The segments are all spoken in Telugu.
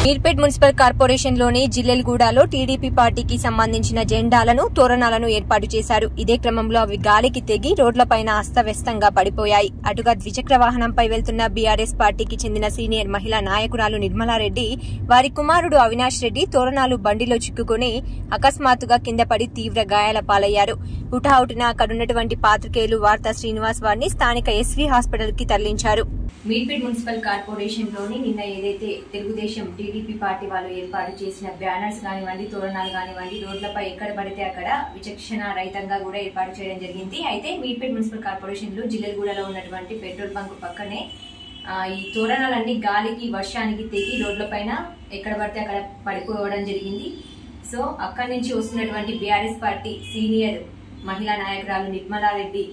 మీర్పేట్ మున్సిపల్ కార్పొరేషన్ లోని జిల్లెల్గూడలో టీడీపీ పార్టీకి సంబంధించిన జెండాలను తోరణాలను ఏర్పాటు చేశారు. ఇదే క్రమంలో అవి గాలికి తెగి రోడ్లపైన అస్తవ్యస్తంగా పడిపోయాయి. అటుగా ద్విచక్ర వాహనంపై వెళ్తున్న బీఆర్ఎస్ పార్టీకి చెందిన సీనియర్ మహిళా నాయకురాలు నిర్మలారెడ్డి వారి కుమారుడు అవినాష్ రెడ్డి తోరణాలు బండిలో చిక్కుకుని అకస్మాత్తుగా కింద పడి తీవ్ర గాయాల పాలయ్యారు. హుటాహుటిన అక్కడున్నటువంటి పాత్రికేయులు వార్తా శ్రీనివాస్ వారిని స్థానిక ఎస్వీ హాస్పిటల్ కి తరలించారు. మీర్పేట్ మున్సిపల్ కార్పొరేషన్ లోని నిన్న ఏదైతే తెలుగుదేశం టీడీపీ పార్టీ వాళ్ళు ఏర్పాటు చేసిన బ్యానర్స్ కానివ్వండి, తోరణాలు కానివ్వండి, రోడ్లపై ఎక్కడ పడితే అక్కడ విచక్షణ రహితంగా కూడా ఏర్పాటు చేయడం జరిగింది. అయితే మీర్పేట్ మున్సిపల్ కార్పొరేషన్ లో జిల్లెల్గూడలో ఉన్నటువంటి పెట్రోల్ బంక్ పక్కనే ఈ తోరణాలన్నీ గాలికి వర్షానికి తెగి రోడ్లపైన ఎక్కడ పడితే అక్కడ పడిపోవడం జరిగింది. సో అక్కడి నుంచి వస్తున్నటువంటి బీఆర్ఎస్ పార్టీ సీనియర్ మహిళా నాయకురాలు నిర్మలారెడ్డి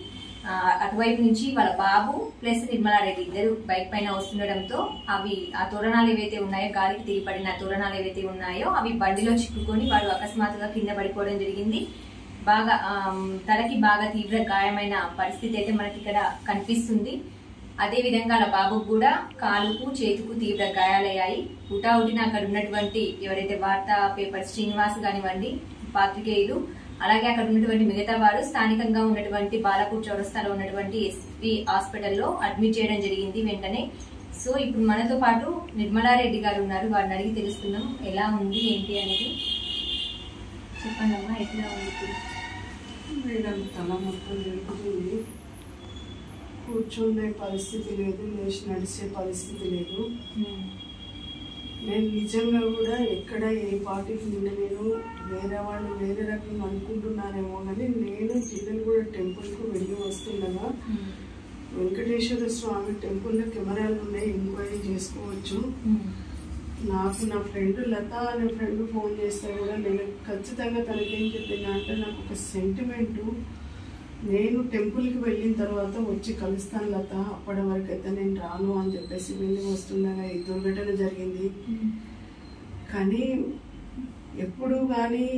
అటువైపు నుంచి వాళ్ళ బాబు ప్లస్ నిర్మలారెడ్డి ఇద్దరు బైక్ పైన వస్తుండటంతో అవి ఆ తోరణాలు ఏవైతే ఉన్నాయో, గాలికి తిరిగిపడిన తోరణాలు ఏవైతే ఉన్నాయో అవి బండిలో చిక్కుకొని వారు అకస్మాత్తుగా కింద పడిపోవడం జరిగింది. బాగా తలకి బాగా తీవ్ర గాయమైన పరిస్థితి అయితే మనకి ఇక్కడ కనిపిస్తుంది. అదే విధంగా వాళ్ళ బాబుకు కూడా కాలుకు చేతుకు తీవ్ర గాయాలయ్యాయి. హుటాహుటిన అక్కడ ఉన్నటువంటి ఎవరైతే వార్తా పేపర్ శ్రీనివాస్ కానివ్వండి, పాత్రికేయులు, అలాగే అక్కడ ఉన్నటువంటి మిగతా వారు స్థానికంగా ఉన్నటువంటి బాలాపూర్ చౌరస్తాలో ఉన్నటువంటి ఎస్పీ హాస్పిటల్లో అడ్మిట్ చేయడం జరిగింది వెంటనే. సో ఇప్పుడు మనతో పాటు నిర్మలారెడ్డి గారు ఉన్నారు. వారిని అడిగి తెలుసుకుందాం ఎలా ఉంది ఏంటి అనేది. చెప్పండి అమ్మా, ఎట్లా ఉంది? మేడం తల మొత్తం జరుగుతుంది, కూర్చునే పరిస్థితి లేదు, లేచి నడిచే పరిస్థితి లేదు. నేను నిజంగా కూడా ఎక్కడ ఏ పార్టీకి నేను వేరే వాళ్ళు వేరే రకంగా అనుకుంటున్నారేమో కానీ నేను జిల్లెల్గూడ టెంపుల్కు వెళ్ళి వస్తుండగా వెంకటేశ్వర స్వామి టెంపుల్లో కెమెరాలు ఉన్నాయి, ఎంక్వైరీ చేసుకోవచ్చు. నాకు నా ఫ్రెండ్ లత అనే ఫ్రెండ్ ఫోన్ చేస్తే కూడా నేను ఖచ్చితంగా తనకేం చెప్పిందా అంటే, నాకు ఒక సెంటిమెంటు, నేను టెంపుల్కి వెళ్ళిన తర్వాత వచ్చి కలుస్తాను లత, అప్పటి వరకు అయితే నేను రాను అని చెప్పేసి వెళ్ళి వస్తుండగా ఈ దుర్ఘటన జరిగింది. కానీ ఎప్పుడు కానీ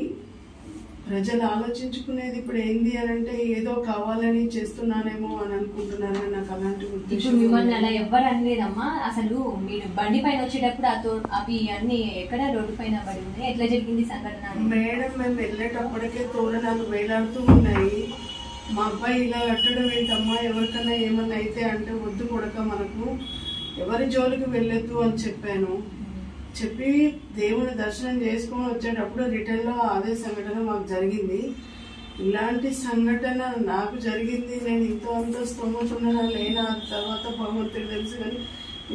ప్రజలు ఆలోచించుకునేది ఇప్పుడు ఏంది అని అంటే ఏదో కావాలని చేస్తున్నానేమో అని అనుకుంటున్నారు. నాకు అలాంటి ఉద్దేశం మిమ్మల్ని అలా ఎవ్వరు అనలేదమ్మా. అసలు మీరు బండి పైన వచ్చేటప్పుడు అవి అన్ని ఎక్కడ రోడ్డు పైన పడి ఉన్నాయి, ఎట్లా జరిగింది సంఘటన? మేడం మేము వెళ్ళేటప్పటికే తోరణాలు వేలాడుతూ ఉన్నాయి. మా అబ్బాయి ఇలా కట్టడం ఏంటమ్మా, ఎవరికన్నా ఏమన్నా అయితే అంటే వద్దు కొడక, మనకు ఎవరి జోలికి వెళ్ళొద్దు అని చెప్పాను. చెప్పి దేవుని దర్శనం చేసుకొని వచ్చేటప్పుడు రిటర్న్లో అదే సంఘటన మాకు జరిగింది. ఇలాంటి సంఘటన నాకు జరిగింది, నేను ఇంతో అంత స్తోమతున్నా లేనా తర్వాత భగవంతుడికి తెలుసు. కానీ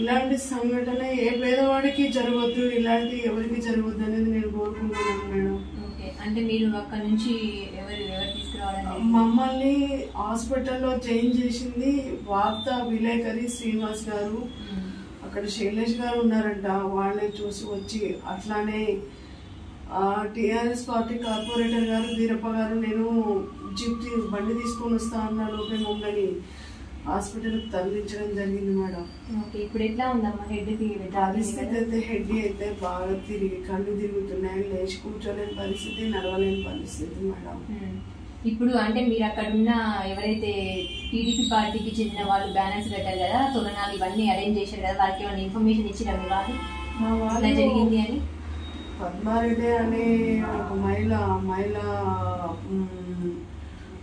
ఇలాంటి సంఘటన ఏ పేదవాడికి జరగవద్దు, ఇలాంటి ఎవరికి జరగవద్దు అనేది నేను కోరుకుంటున్నాను మేడం. అంటే మీరు అక్కడ నుంచి ఎవరు తీసుకురావాలని? మమ్మల్ని హాస్పిటల్లో చేంజ్ చేసింది వార్తా విలేకరి శ్రీనివాస్ గారు. అక్కడ శైలేష్ గారు ఉన్నారంట, వాళ్ళే చూసి వచ్చి అట్లానే టీఆర్ఎస్ పార్టీ కార్పొరేటర్ గారు వీరప్ప గారు నేను జీప్ బండి తీసుకొని వస్తా అన్న లోపే మమ్మల్ని హాస్పిటల్కి తరలించడం జరిగింది మేడం. ఇప్పుడు ఎట్లా ఉందమ్మా హెడ్? పరిస్థితి అయితే హెడ్ అయితే బాగా తిరిగి కళ్ళు తిరుగుతున్నాయి, లేచి కూర్చోలేని పరిస్థితి, నడవలేని పరిస్థితి మేడం. ఇప్పుడు అంటే మీరు అక్కడ ఉన్న ఎవరైతే టీడీపీ పార్టీకి చెందిన వాళ్ళు బ్యానర్స్ పెట్టారు కదా, తోరణాలు ఇవన్నీ అరేంజ్ చేశారు కదా, వాళ్ళకి ఏమైనా ఇన్ఫర్మేషన్ ఇచ్చినారు వాళ్ళు మా వాళ్ళు జరిగింది అని? పద్మారెడ్డి అనే ఒక మహిళ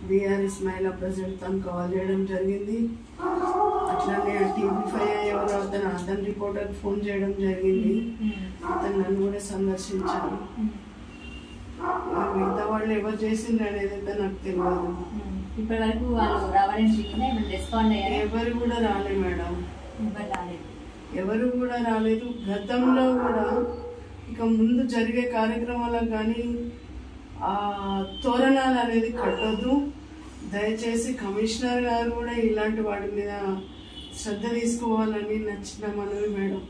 బీఆర్ఎస్ మహిళా ప్రెసిడెంట్ తను కాల్ చేయడం జరిగింది. అట్లానే టీవీ5 ఎవరో అతను రిపోర్టర్కి ఫోన్ చేయడం జరిగింది. అతను నన్ను కూడా సందర్శించాను. మిగతా వాళ్ళు ఎవరు చేసిండ్రు అనేది అయితే నాకు తెలియదు. ఇప్పటి వరకు వాళ్ళు రావడం జరిగిందా? రెస్పాండ్ అయ్యారు? ఎవరు కూడా రాలేదు మేడం, ఎవరు కూడా రాలేదు. గతంలో కూడా ఇక ముందు జరిగే కార్యక్రమాలకు కానీ తోరణాలు అనేది కట్టొద్దు, దయచేసి కమిషనర్ గారు కూడా ఇలాంటి వాటి మీద శ్రద్ధ తీసుకోవాలని నచ్చిన మనవి మేడం.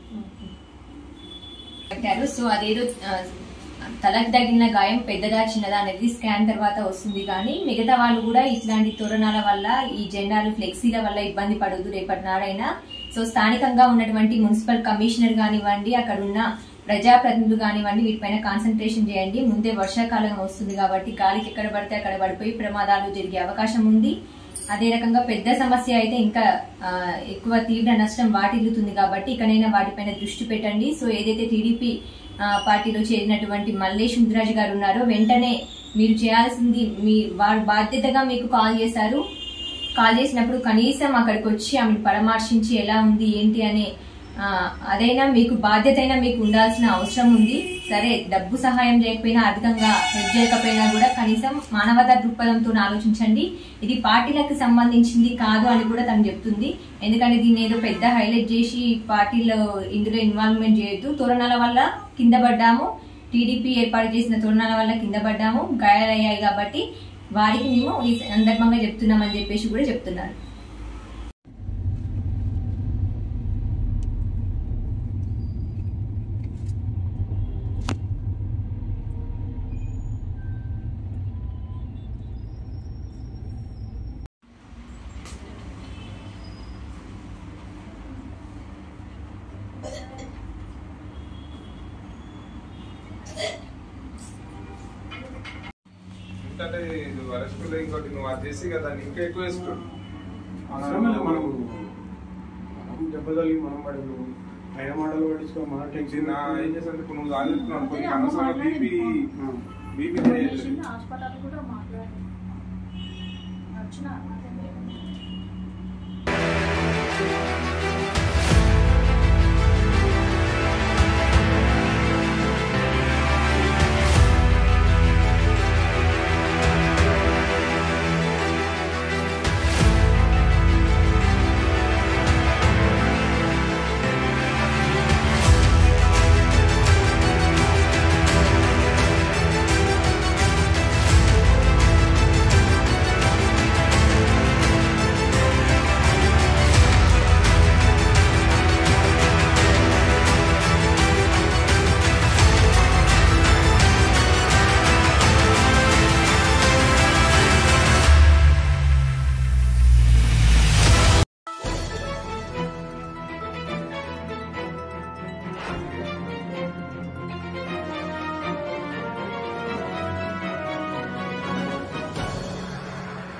సో అదేదో తలకు తగిన గాయం పెద్దదా చిన్నదా అనేది స్కాన్ తర్వాత వస్తుంది. కానీ మిగతా వాళ్ళు కూడా ఇట్లాంటి తోరణాల వల్ల, ఈ జెండాలు ఫ్లెక్సీల వల్ల ఇబ్బంది పడొద్దు రేపటి నాడైనా. సో స్థానికంగా ఉన్నటువంటి మున్సిపల్ కమిషనర్ కానివ్వండి, అక్కడ ఉన్న ప్రజాప్రతినిధులు కానివ్వండి, వీటిపైన కాన్సన్ట్రేషన్ చేయండి. ముందే వర్షాకాలం వస్తుంది కాబట్టి గాలికి ఎక్కడ పడితే అక్కడ పడిపోయి ప్రమాదాలు జరిగే అవకాశం ఉంది. అదే రకంగా పెద్ద సమస్య అయితే ఇంకా ఎక్కువ తీవ్ర నష్టం వాటిల్లుతుంది కాబట్టి ఇకనైనా వాటిపైన దృష్టి పెట్టండి. సో ఏదైతే టీడీపీ పార్టీలో చేరినటువంటి మల్లేష్ ముదిరాజు గారు ఉన్నారో వెంటనే మీరు చేయాల్సింది, వారు బాధ్యతగా మీకు కాల్ చేశారు. కాల్ చేసినప్పుడు కనీసం అక్కడికి వచ్చి ఆమెను పరామర్శించి ఎలా ఉంది ఏంటి అనే అదైనా మీకు బాధ్యత అయినా మీకు ఉండాల్సిన అవసరం ఉంది. సరే డబ్బు సహాయం చేయకపోయినా, అధికంగా హెల్ప్ చేయకపోయినా కూడా కనీసం మానవతా దృక్పథంతో ఆలోచించండి. ఇది పార్టీలకు సంబంధించింది కాదు అని కూడా తను చెప్తుంది. ఎందుకంటే దీన్ని ఏదో పెద్ద హైలైట్ చేసి పార్టీలో ఇందులో ఇన్వాల్వ్మెంట్ చేయొద్దు. తోరణాల వల్ల కింద పడ్డాము, టీడీపీ ఏర్పాటు చేసిన తోరణాల వల్ల కింద పడ్డాము, గాయాలయ్యాయి కాబట్టి వారికి మేము ఈ సందర్భంగా చెప్తున్నామని చెప్పేసి కూడా చెప్తున్నారు. అంటే అరెస్టులో ఇంకోటి నువ్వు అది చేసి కదా ఇంకా ఎక్కువ వేసుకోడు. మనం దెబ్బతలిగి మనం పడి అయిన మాటలు పట్టించుకో మన టెన్షన్ ఏం చేసాను నువ్వు ఆలోచిస్తున్నావు అనవసరంగా బీపీ హాస్పిటల్ కూడా మాట్లాడారు వచ్చిన